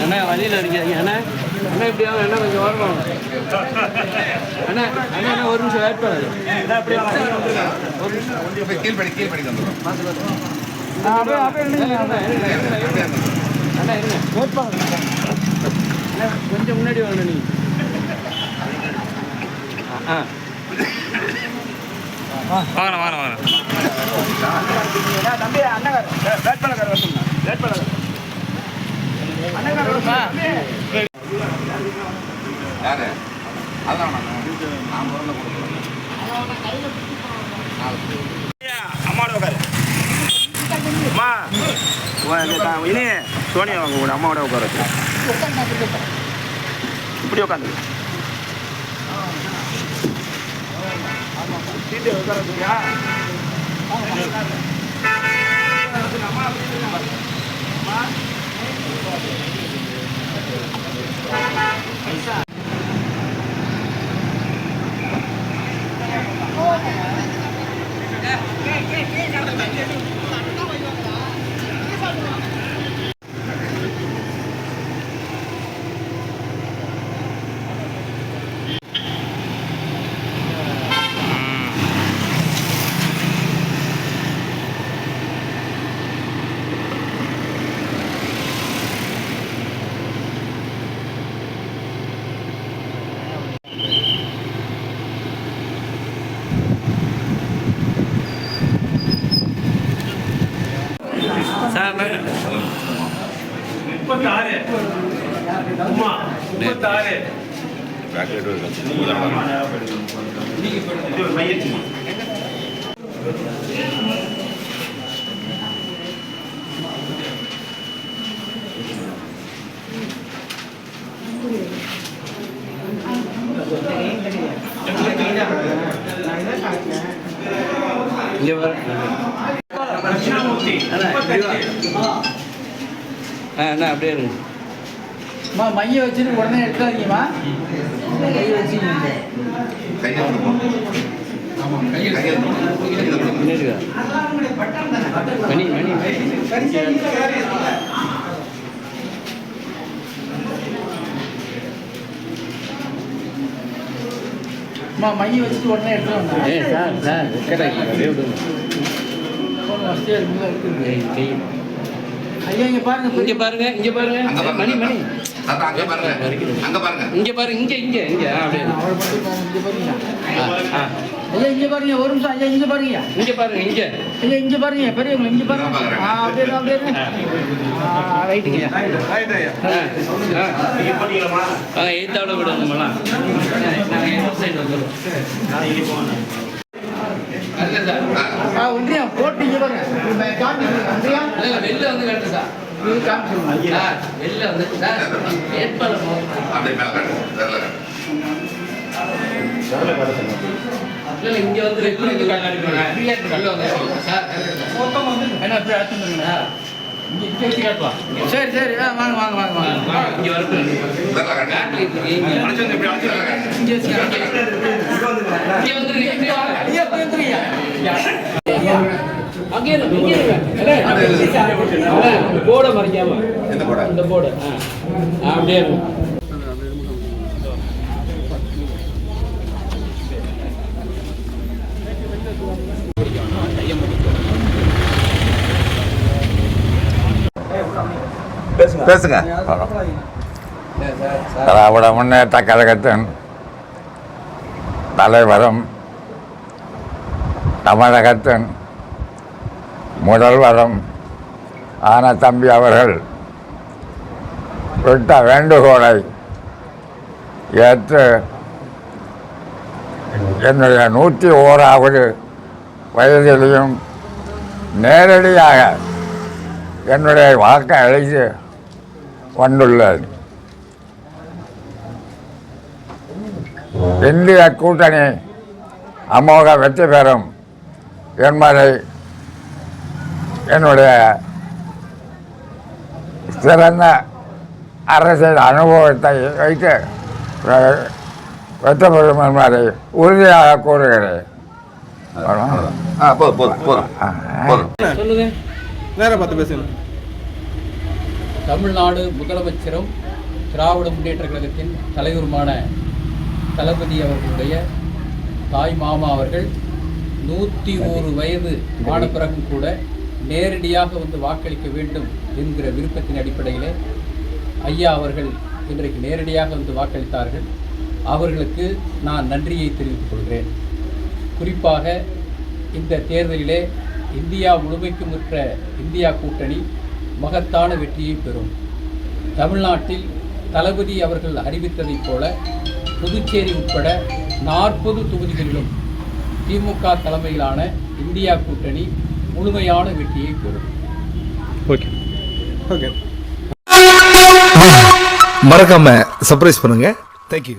அண்ணா வழியில் அடிக்காதீங்க அண்ணா. அண்ணா இப்படி வாங்க அண்ணா, கொஞ்சம் வரணும் அண்ணா. அண்ணா அண்ணா ஒரு நிமிஷம் வெயிட் பண்ணுது. அண்ணா இருங்க, கொஞ்சம் முன்னாடி வரணும் நீ. வாங்க வாங்க வாங்க தம்பி அண்ணன் வேட்பாளர் வேட்பாளர் யாரு அதான் அம்மாவோட உட்காரு. அம்மா இனி சோனியா வாங்க கூட அம்மாவோட உட்கார வச்சு இப்படி உட்காந்து சீட்டு உட்கார வச்சுக்கியா? சார் 36 அம்மா 36 இங்கே வர அண்ணா அப்படியே இருங்க. மைய வச்சுட்டு உடனே எடுக்காதீங்கம்மா. கையை வச்சுக்கோங்க. மணி மணி மைய வச்சுட்டு உடனே எடுத்துவாங்க. சார் சார் அப்படியே விடுங்க. ஐயா இங்க பாருங்க, இங்க பாருங்க, இங்க பாருங்க. மணி மணி அங்க பாருங்க, அங்க பாருங்க, இங்க பாருங்க, இங்க இங்க இங்க அப்படியே இங்க பாருங்க. ஐயா இங்க பாருங்க, ஒரு நிமிஷம். ஐயா இங்க பாருங்க, இங்க பாருங்க, இங்க ஐயா இங்க பாருங்க, பெரியவங்க இங்க பாருங்க. அப்படியே அப்படியே ரைட்டுங்க. எய்த்தாவோட விடுங்கம்லாம். நாங்கள் சைடு வந்துடுவோம். ஒன்றியம் போட்டு இங்க பாருங்க. வெளில வந்து கட்டு சார். வெளில வந்து சார் ஏற்பாடு இங்க வந்து சார் என்ன எப்படி அழைச்சுருங்க. இங்க வச்சு காட்டுவா. சரி சரி, வாங்க வாங்க வாங்க வாங்க. இங்க வரது போட மறைக்காம இந்த போட அப்படியே பேசுங்க. திராவிட முன்னேற்ற கழகத்தின் தலைவரும் தமிழகத்தின் முதல்வரும் ஆன தம்பி அவர்கள் விட்ட வேண்டுகோளை ஏற்று என்னுடைய 101வது வயதிலையும் நேரடியாக என்னுடைய வாக்கை அழைத்து வந்துள்ளது. இந்திய கூட்டணி அமோக வெற்றி பெறும் என்பதை என்னுடைய சிறந்த அரசியல் அனுபவத்தை வைத்து வெற்றி பெறும் என்பதை உறுதியாக கூறுகிறேன். சொல்லுங்க. நேராக பார்த்து பேசுங்க. தமிழ்நாடு முதலமைச்சரும் திராவிட முன்னேற்ற கழகத்தின் தலைவருமான தளபதி அவர்களுடைய தாய் மாமா அவர்கள் 101 வயது ஆன பிறகும் கூட நேரடியாக வந்து வாக்களிக்க வேண்டும் என்கிற விருப்பத்தின் அடிப்படையில் ஐயா அவர்கள் இன்றைக்கு நேரடியாக வந்து வாக்களித்தார்கள். அவர்களுக்கு நான் நன்றியை தெரிவித்துக் கொள்கிறேன். குறிப்பாக இந்த தேர்தலிலே இந்தியா முழுமைக்கும் இருக்கிற இந்தியா கூட்டணி மகத்தான வெற்றியை பெறும். தமிழ்நாட்டில் தளபதி அவர்கள் அறிவித்ததைப் போல புதுச்சேரி உட்பட 40 தொகுதிகளிலும் திமுக தலைமையிலான இந்தியா கூட்டணி முழுமையான வெற்றியை பெறும். ஓகே. மறக்காம சர்ப்ரைஸ் பண்ணுங்க. தேங்க்யூ.